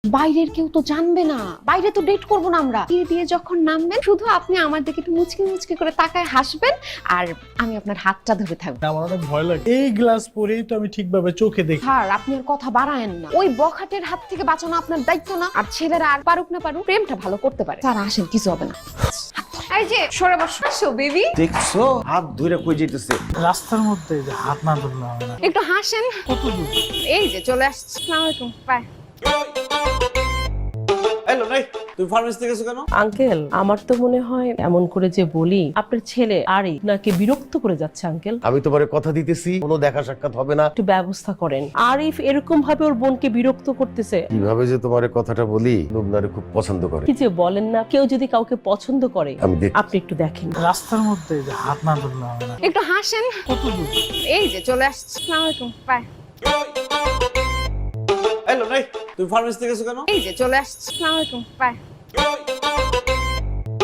বাইরের কেউ তো জানবে না, বাইরে তো ডেট করবো না আমরা। কি দিয়ে যখন নামবেন শুধু আপনি আমার দিকে একটু মুচকি মুচকি করে তাকায় হাসবেন আর আমি আপনার হাতটা ধরে থাকবো। আমার অনেক ভয় লাগে, এই গ্লাস পরেই তো আমি ঠিকভাবে চোখে দেখি। স্যার আপনি আর কথা বাড়ায়েন না, ওই বখাটের হাত থেকে বাঁচানো আপনার দায়িত্ব না। আর ছেলেরা আর পারুক না পারুক প্রেমটা ভালো করতে পারে। স্যার আসেন, কিছু হবে না। এই যে সরে বসো। আসো বেবি। দেখছো হাত ধরে কই যাইতেছে। রাস্তার মধ্যে যে হাত না ধরলে হবে না। একটু হাসেন। কত দূর? এই যে চলে আসছি। আসসালামু আলাইকুম, বাই। হ্যালো নাই, তুমি ফার্মেসি থেকে গেছো কেন? আঙ্কেল, আমার তো মনে হয় এমন করে যে বলি আপনার ছেলে আরই নাকি বিরক্ত করে যাচ্ছে। আঙ্কেল, আমি তোমারে কথা দিতেছি কোনো দেখা সাক্ষাৎ হবে না। একটু ব্যবস্থা করেন। আরিফ এরকম ভাবে ওর বোনকে বিরক্ত করতেছে। কিভাবে যে তোমারে কথাটা বলি, লুবনারে খুব পছন্দ করে। কি যে বলেন না, কেউ যদি কাউকে পছন্দ করে আমি দেখ আপনি একটু দেখেন। রাস্তার মধ্যে যে হাত না ধরলে হবে না। একটু হাসেন। কত দূর? এই যে চলে আসছি। আসসালামু আলাইকুম, বাই। হ্যালো নাই, তুমি ফার্মেসি থেকে গেছো কেন? এই যে চলে আসছি। আসসালামু আলাইকুম, বাই।